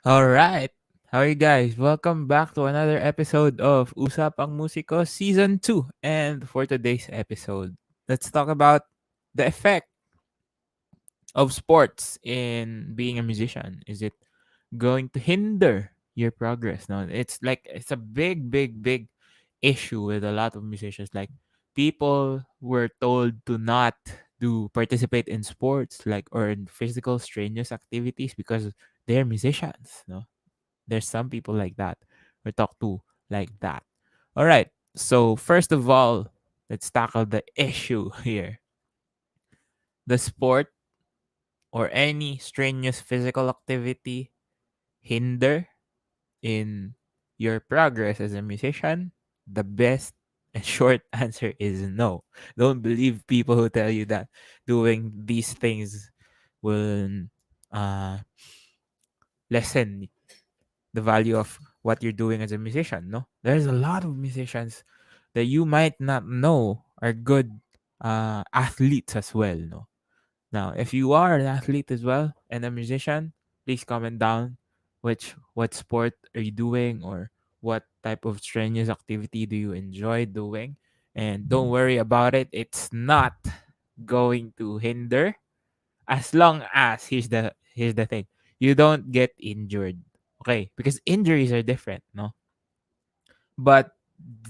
All right. How are you guys? Welcome back to another episode of Usapang Musiko Season 2. And for today's episode, let's talk about the effect of sports in being a musician. Is it going to hinder your progress? No, it's a big issue with a lot of musicians. Like people were told to not do participate in sports like or in physical strenuous activities because they're musicians. No, there's some people like that or talk to like that. All right. So first of all, let's tackle the issue here. The sport or any strenuous physical activity hinder in your progress as a musician? The best and short answer is no. Don't believe people who tell you that doing these things will uh, lessen the value of what you're doing as a musician. No, there's a lot of musicians that you might not know are good athletes as well. No, now if you are an athlete as well and a musician, please comment down what sport are you doing or what type of strenuous activity do you enjoy doing, and don't worry about it. It's not going to hinder as long as here's the thing, you don't get injured, okay, because injuries are different, no, but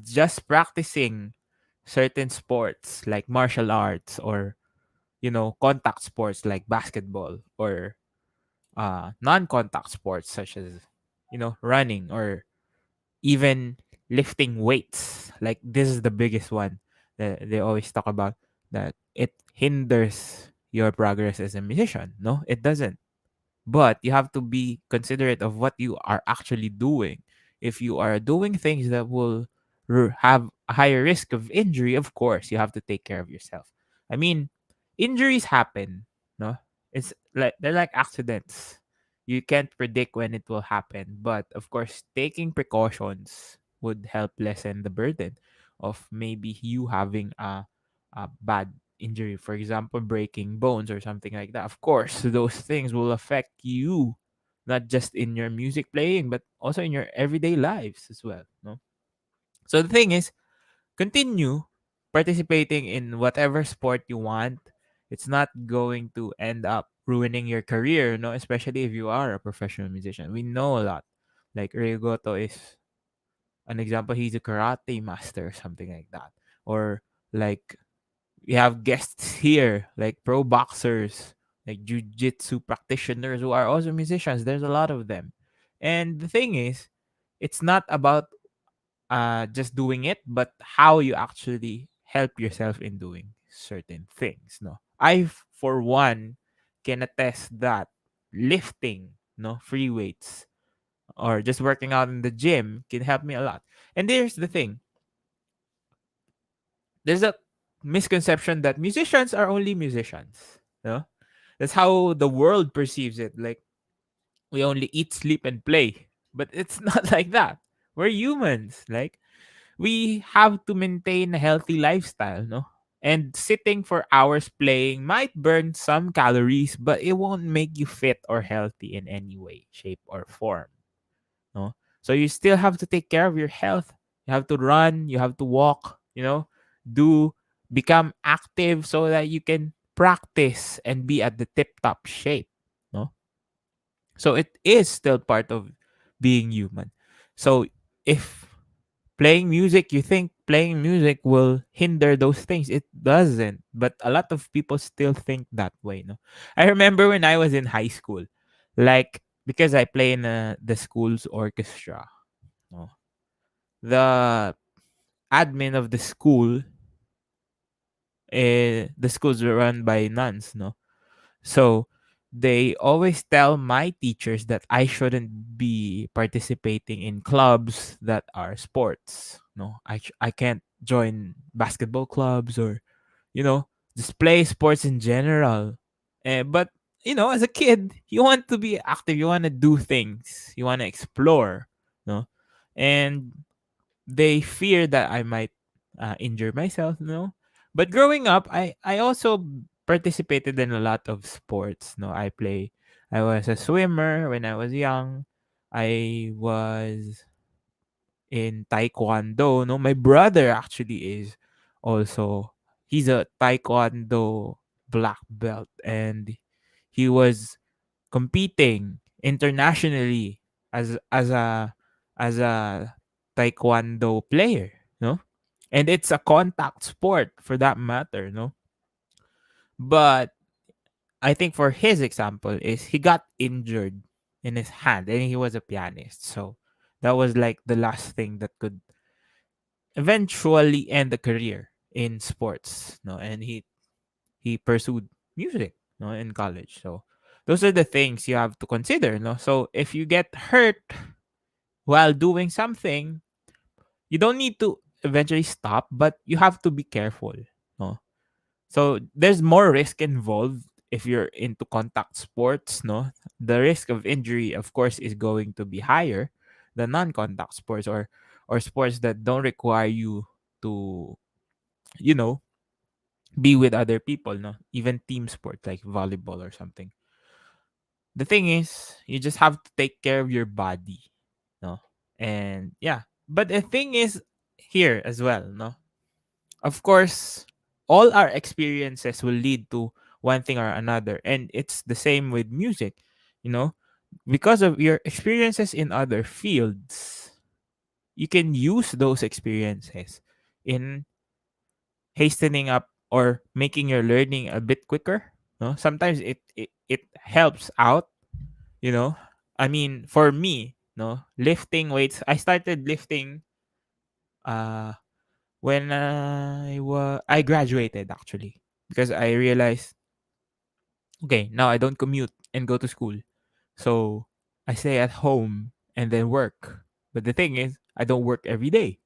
just practicing certain sports like martial arts or contact sports like basketball or non-contact sports such as running or even lifting weights, like this is the biggest one that they always talk about, that it hinders your progress as a musician. No, it doesn't, but you have to be considerate of what you are actually doing. If you are doing things that will have a higher risk of injury, of course you have to take care of yourself. I mean, injuries happen, no, it's like they're like accidents. You can't predict when it will happen, but of course taking precautions would help lessen the burden of maybe you having a bad injury, for example, breaking bones or something like that. Of course, those things will affect you, not just in your music playing, but also in your everyday lives as well. No? So the thing is, continue participating in whatever sport you want. It's not going to end up ruining your career, no, especially if you are a professional musician. We know a lot. Like Ryogoto is an example, he's a karate master or something like that. Or like we have guests here like pro boxers, like jiu-jitsu practitioners who are also musicians. There's a lot of them. And the thing is, it's not about just doing it, but how you actually help yourself in doing certain things. No, for one can attest that lifting, no, free weights or just working out in the gym can help me a lot. And there's the thing, there's a misconception that musicians are only musicians. No? That's how the world perceives it. Like we only eat, sleep, and play. But it's not like that. We're humans. Like we have to maintain a healthy lifestyle, no? And sitting for hours playing might burn some calories, but it won't make you fit or healthy in any way, shape, or form. No? So you still have to take care of your health. You have to run, you have to walk, do become active so that you can practice and be at the tip top shape. No? So it is still part of being human. So if playing music, you think playing music will hinder those things. It doesn't. But a lot of people still think that way. No, I remember when I was in high school, like because I play in the school's orchestra. No, the admin of the schools were run by nuns. No, so they always tell my teachers that I shouldn't be participating in clubs that are sports. No, I can't join basketball clubs or you know just play sports in general. But as a kid, you want to be active. You want to do things. You want to explore. No, and they fear that I might injure myself, But growing up, I also participated in a lot of sports. No, I was a swimmer when I was young. I was in taekwondo. No, my brother actually is also, he's a taekwondo black belt, and he was competing internationally as a taekwondo player, no? And it's a contact sport for that matter, no? But I think for his example is he got injured in his hand and he was a pianist. So that was like the last thing that could eventually end a career in sports, no? And he pursued music, no, in college. So those are the things you have to consider, no? So if you get hurt while doing something, you don't need to eventually stop, but you have to be careful, no? So there's more risk involved if you're into contact sports, no? The risk of injury, of course, is going to be higher than non-contact sports, or sports that don't require you to, you know, be with other people, no? Even team sports like volleyball or something. The thing is, you just have to take care of your body, no? And yeah, but the thing is here as well, no? Of course, all our experiences will lead to one thing or another, and it's the same with music, you know? Because of your experiences in other fields, you can use those experiences in hastening up or making your learning a bit quicker, no? Sometimes it helps out, you know. I mean, for me, no, lifting weights, I started lifting uh when I graduated actually, because I realized, okay, now I don't commute and go to school, so I stay at home and then work. But the thing is, I don't work every day.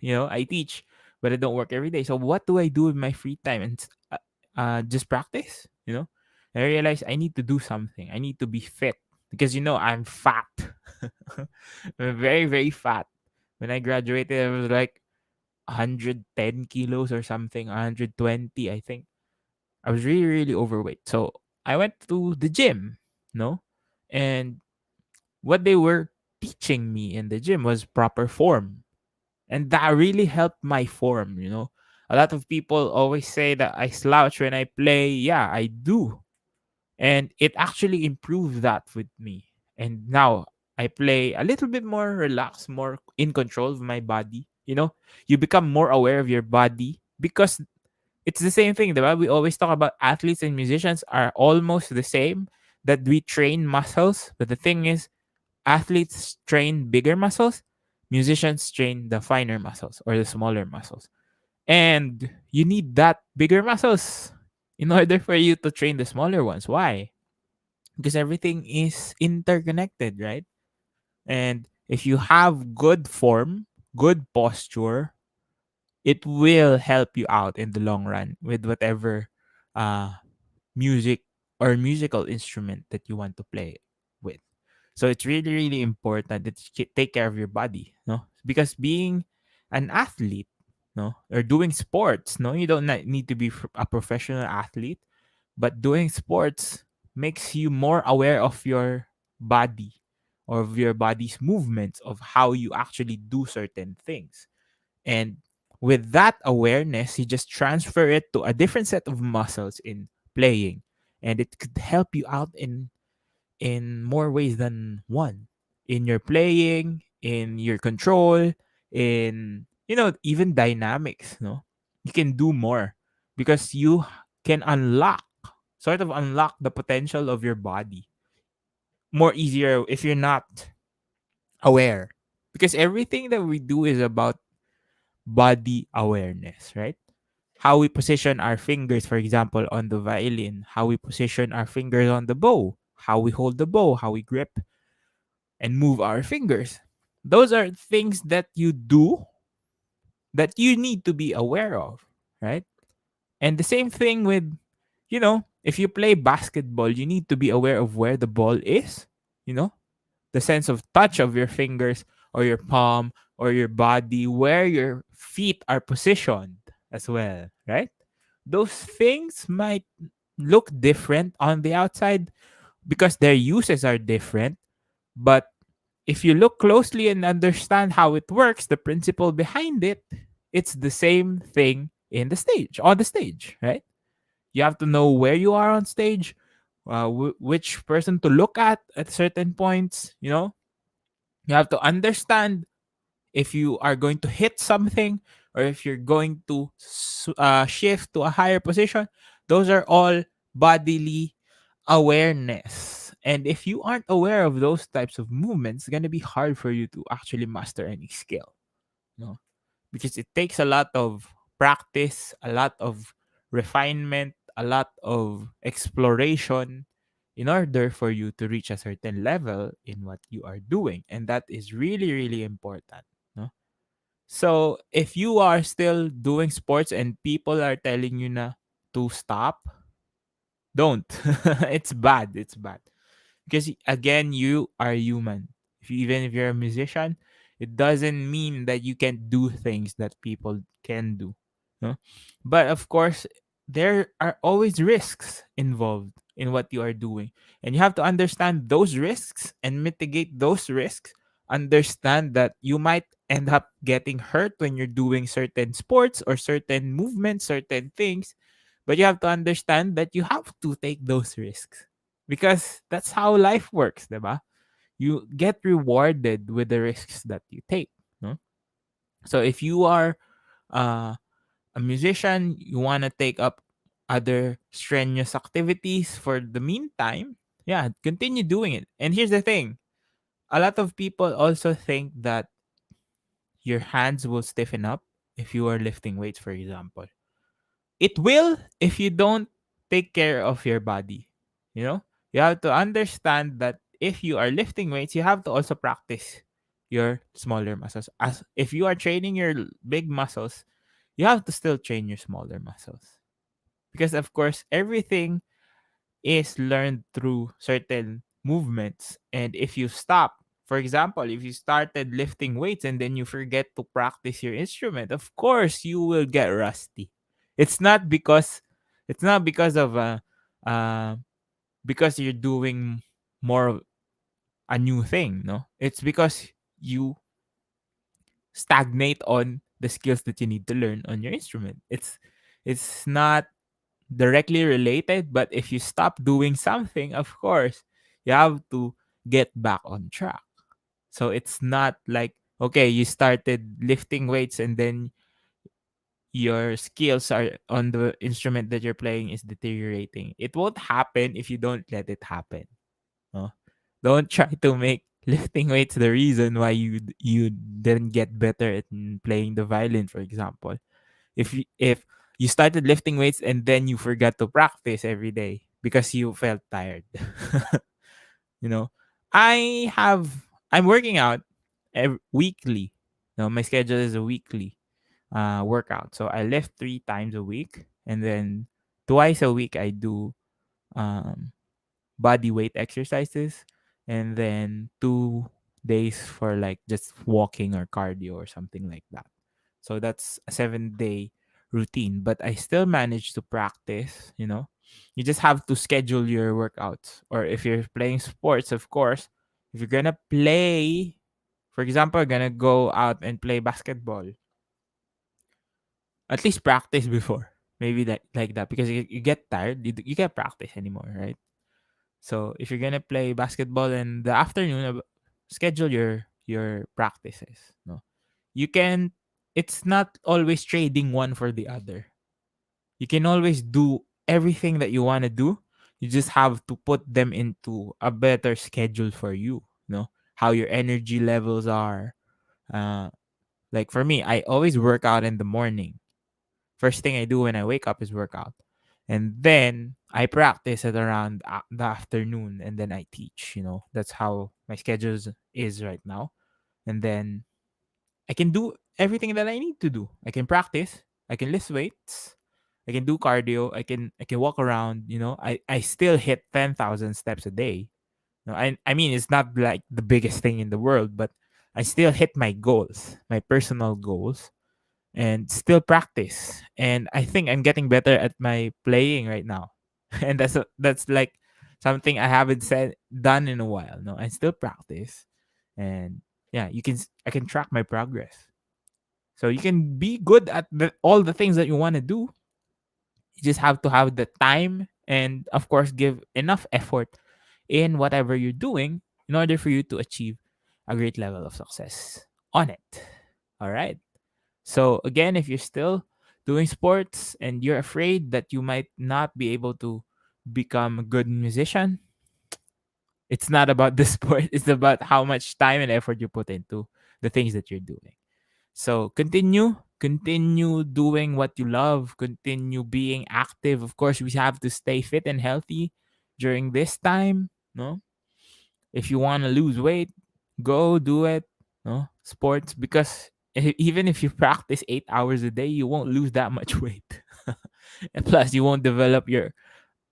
I teach, but I don't work every day. So what do I do with my free time? And just practice. And I realized I need to do something. I need to be fit because I'm fat. I'm very very fat. When I graduated, I was like 110 kilos or something, 120, I think. I was really, really overweight. So I went to the gym, no? And what they were teaching me in the gym was proper form. And that really helped my form. A lot of people always say that I slouch when I play. Yeah, I do. And it actually improved that with me. And now I play a little bit more relaxed, more in control of my body. You become more aware of your body because it's the same thing. Diba? We always talk about athletes and musicians are almost the same, that we train muscles. But the thing is, athletes train bigger muscles, musicians train the finer muscles or the smaller muscles. And you need that bigger muscles in order for you to train the smaller ones. Why? Because everything is interconnected, right? And if you have good form, good posture, it will help you out in the long run with whatever uh, music or musical instrument that you want to play with. So it's really, really important that you take care of your body, no? Because being an athlete, no, or doing sports, no, you don't need to be a professional athlete, but doing sports makes you more aware of your body or of your body's movements, of how you actually do certain things. And with that awareness, you just transfer it to a different set of muscles in playing. And it could help you out in more ways than one. In your playing, in your control, in even dynamics, no? You can do more because you can unlock the potential of your body more easier if you're not aware. Because everything that we do is about body awareness, right? How we position our fingers, for example, on the violin, how we position our fingers on the bow, how we hold the bow, how we grip and move our fingers. Those are things that you do that you need to be aware of, right? And the same thing with, if you play basketball, you need to be aware of where the ball is, you know, the sense of touch of your fingers or your palm or your body, where your feet are positioned as well, right? Those things might look different on the outside because their uses are different, but if you look closely and understand how it works, the principle behind it, it's the same thing in the stage, on the stage, right? You have to know where you are on stage, which person to look at certain points, you know? You have to understand if you are going to hit something or if you're going to shift to a higher position. Those are all bodily awareness. And if you aren't aware of those types of movements, it's going to be hard for you to actually master any skill. No? Because it takes a lot of practice, a lot of refinement, a lot of exploration in order for you to reach a certain level in what you are doing. And that is really, really important. No? So if you are still doing sports and people are telling you na to stop, don't. It's bad. It's bad. Because again, you are human. Even if you're a musician, it doesn't mean that you can't do things that people can do. No? But of course, there are always risks involved in what you are doing. And you have to understand those risks and mitigate those risks. Understand that you might end up getting hurt when you're doing certain sports or certain movements, certain things. But you have to understand that you have to take those risks because that's how life works, diba? You get rewarded with the risks that you take. No? So if you are uh, a musician, you want to take up other strenuous activities for the meantime, yeah, continue doing it. And here's the thing, a lot of people also think that your hands will stiffen up if you are lifting weights, for example. It will if you don't take care of your body. You know, you have to understand that if you are lifting weights, you have to also practice your smaller muscles. As if you are training your big muscles, you have to still train your smaller muscles. Because of course, everything is learned through certain movements. And if you stop, for example, if you started lifting weights and then you forget to practice your instrument, of course you will get rusty. It's not because it's not because of uh because you're doing more of a new thing, no? It's because you stagnate on the skills that you need to learn on your instrument. It's not directly related, but if you stop doing something, of course, you have to get back on track. So it's not like, okay, you started lifting weights and then your skills are on the instrument that you're playing is deteriorating. It won't happen if you don't let it happen. No? Don't try to make lifting weights the reason why you didn't get better at playing the violin, for example. If you started lifting weights and then you forgot to practice every day because you felt tired. you know I'm working out weekly. My schedule is a weekly workout, so I lift 3 times a week, and then twice a week I do um body weight exercises, and then 2 days for like just walking or cardio or something like that. So that's a 7 day routine, but I still manage to practice. You just have to schedule your workouts. Or if you're playing sports, of course, if you're gonna play, for example, gonna go out and play basketball, at least practice before. Maybe that like that, because you get tired, you can't practice anymore, right? So if you're gonna play basketball in the afternoon, schedule your practices. No, you can. It's not always trading one for the other. You can always do everything that you want to do. You just have to put them into a better schedule for you. How your energy levels are. Uh, like for me, I always work out in the morning. First thing I do when I wake up is work out. And then I practice at around the afternoon, and then I teach. That's how my schedule is right now. And then I can do everything that I need to do. I can practice, I can lift weights, I can do cardio, I can walk around. I still hit 10,000 steps a day. I mean, it's not like the biggest thing in the world, but I still hit my goals, my personal goals, and still practice. And I think I'm getting better at my playing right now. And that's like something I haven't said done in a while. No, I still practice, And yeah, I can track my progress. So you can be good at all the things that you want to do. You just have to have the time and, of course, give enough effort in whatever you're doing in order for you to achieve a great level of success on it. All right. So, again, if you're still doing sports and you're afraid that you might not be able to become a good musician, it's not about the sport, it's about how much time and effort you put into the things that you're doing. So continue doing what you love, continue being active. Of course, we have to stay fit and healthy during this time, no? If you want to lose weight, go do it, no? Sports, because even if you practice 8 hours a day, you won't lose that much weight. And plus you won't develop your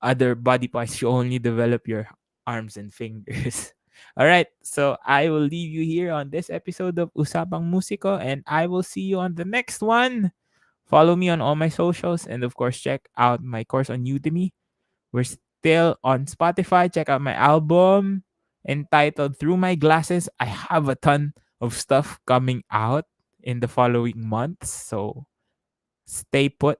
other body parts, you only develop your arms and fingers. All right, so I will leave you here on this episode of Usapang Musiko, and I will see you on the next one. Follow me on all my socials, and of course, check out my course on Udemy. We're still on Spotify. Check out my album entitled Through My Glasses. I have a ton of stuff coming out in the following months, so stay put.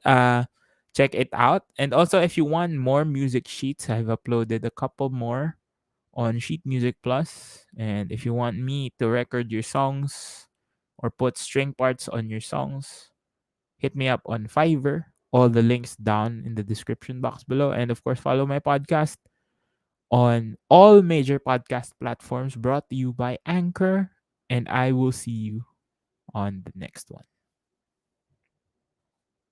Check it out. And also, if you want more music sheets, I've uploaded a couple more on Sheet Music Plus. And if you want me to record your songs or put string parts on your songs, hit me up on Fiverr. All the links down in the description box below. And of course, follow my podcast on all major podcast platforms, brought to you by Anchor. And I will see you on the next one.